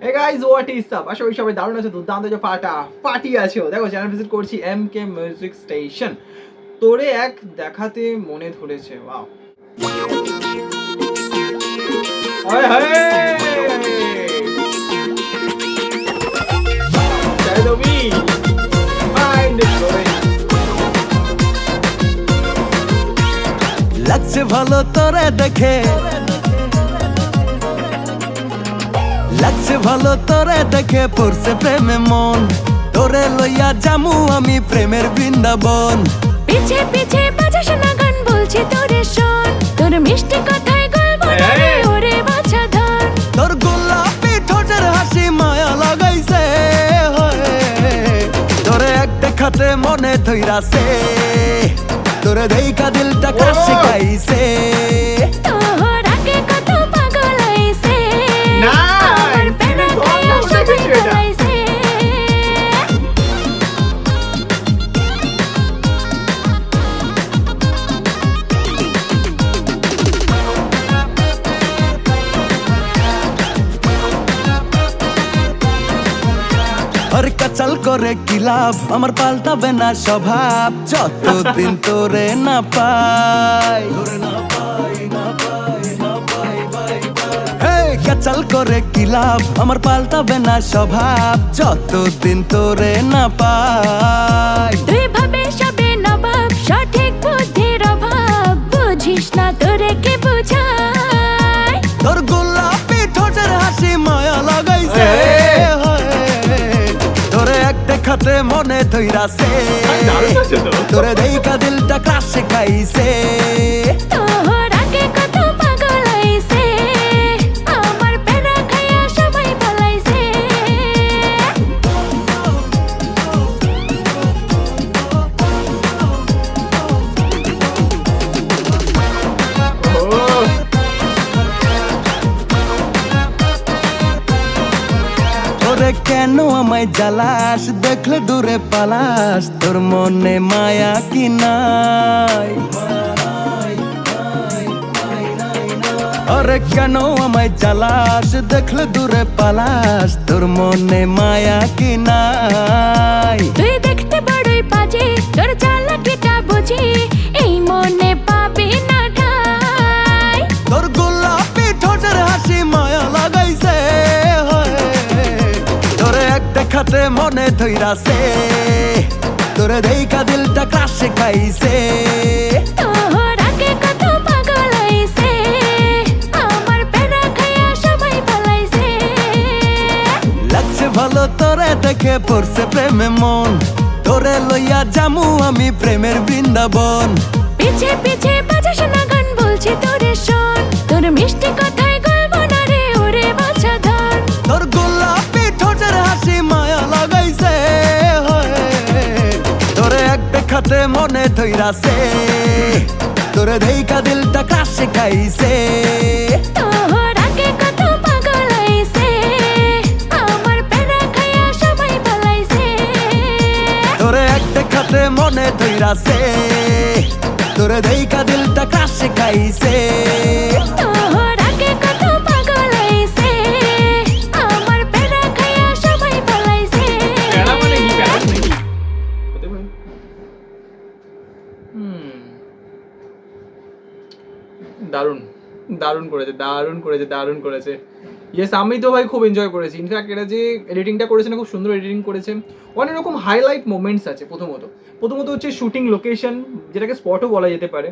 Hey guys, what is up? আশা করি সবাই দারুণ আছো, দুর্দান্ত যে পার্টি আছো। দেখো, চ্যানেল ভিজিট করছি এমকে মিউজিক স্টেশন। তোরে এক দেখাতে মনে ধরেছে। ওয়াও, হায় হায় চাইদবি মাইন্ড ব্লোয়িং। লাগছে ভালো তোরে দেখে, লাগছে ভালো তোরে দেখে, পড়ছে প্রেমে মন। তোরে লইয়া জামু আমি প্রেমের বৃন্দাবন। পিছে পিছে বাজাস না গান, বলছি তোরে শোন। তোর মিষ্টি কথায় গল্প রে ওরে বাছা ধন। তোর গোলাপি ঠোঁটের হাসি মায়া লাগাইছে, তোরে এক দেখাতে মনে ধইরাছে। তোরে দেইখা দিলটা কাছে গাইছে। তোর আগে কত পাগল হইছে, না, আমার প্রেমে খাইয়া সবাই বলাইছে। আর কাচাল করে কি লাভ, আমার পাল্টাবে না স্বভাব। যতদিন তোরে না পাই, কাচাল করে কি লাভ, আমার পাল্টাবে না স্বভাব। যতদিন তোরে না পাই, তুই ভাবে সবে নবাব, সঠিক বুদ্ধির অভাব। বুঝিস না তোরে কে বুঝায়। তোর গোলাপি ঠোঁটের হাসি মায়া লাগাইছে, তোরে এক দেখাতে মনে ধইরাছে। তোরে দেইখা দিলটা ক্রাশে খাইছে। তোর আগে কত পাগল হইছে, আমার প্রেমে খাইয়া সবাই বলাইছে। তোরে কেন আমায় জ্বালাস, দেখলে দূরে পালাস। তোর মনে মায়া কি নাই? আরে কেন আমায় জ্বালাস, দেখলে দূরে পালাস। তোর মনে মায়া কি নাই? তুই দেখতে বড়ই বাজে, তোর চালাকিটা বুঝি। এই মনে পাবি না ঠাই। তোর গোলাপি ঠোঁটের হাসি মায়া লাগাইছে, তোরে এক দেখাতে মনে ধইরাছে। তোরে দেইখা দিলটা ক্রাশে খাইছে। তোর আগে কত পাগল হইছে, আমার প্রেমে খাইয়া সবাই বলাইছে। লাগছে ভালো তোরে দেখে, পড়ছে প্রেমে মন। তোরে লইয়া জামু আমি প্রেমের বৃন্দাবন। পিছে পিছে বাজাস না গান, বলছি তোরে শোন। তোর মিষ্টি কথায় গল্প না রে ওরে বাছা ধন। তোর গোলাপি ঠোঁটের হাসি মায়া লাগাইছে, তোরে এক দেখাতে মনে ধইরাছে। তোরে দেইখা দিলটা ক্রাশে খাইছে। তোর আগে কত পাগল হইছে, আমার প্রেমে খাইয়া সবাই বলাইছে। তোরে এক দেখাতে মনে ধইরাছে। তোরে দেইখা দিলটা ক্রাশে খাইছে। তোর আগে কত পাগল হইছে, আমার প্রেমে খাইয়া সবাই বলাইছে। প্যারা মানে কি? প্যারা নাকি হতে পারে। দারুণ দারুণ করেছে, দারুণ করেছে, দারুণ করেছে। ইয়েস, আমি তো ভাই খুব এনজয় করেছি। ইনফ্যাক্ট এটা যে এডিটিংটা করেছে না, খুব সুন্দর এডিটিং করেছে। অনেক রকম হাইলাইট মোমেন্টস আছে। প্রথমত হচ্ছে শুটিং লোকেশন, যেটাকে স্পটও বলা যেতে পারে।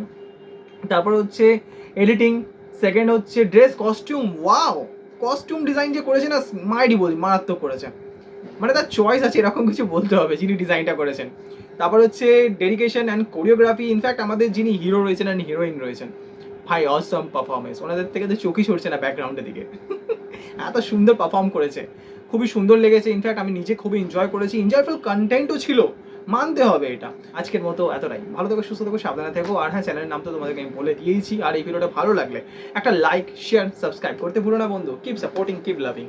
তারপর হচ্ছে এডিটিং। সেকেন্ড হচ্ছে dress costume. Wow, costume design যে করেছে না, মারাত্মক করেছে। মানে তার চয়েস আছে, এরকম কিছু বলতে হবে, যিনি ডিজাইনটা করেছেন। তারপর হচ্ছে ডেডিকেশন অ্যান্ড কোরিওগ্রাফি। ইনফ্যাক্ট আমাদের যিনি হিরো রয়েছেন অ্যান্ড হিরোইন রয়েছেন, ভাই অসম পারফরমেন্স। ওনাদের থেকে তো চোখই সরছে না ব্যাকগ্রাউন্ডের দিকে। এত সুন্দর পারফর্ম করেছে, খুবই সুন্দর লেগেছে। ইনফ্যাক্ট আমি নিজে খুবই এনজয় করেছি। এনজয়ফুল কন্টেন্টও ছিল, মানতে হবে এটা। আজকের মতো এতটাই। ভালো থেকো, সুস্থ থেকো, সাবধানে থেকো। আর হ্যাঁ, চ্যানেলের নাম তো তোমাদেরকে আমি বলে দিয়েছি। আর এই ভিডিওটা ভালো লাগলে একটা লাইক, শেয়ার, সাবস্ক্রাইব করতে ভুলো না বন্ধু। Keep supporting, keep loving.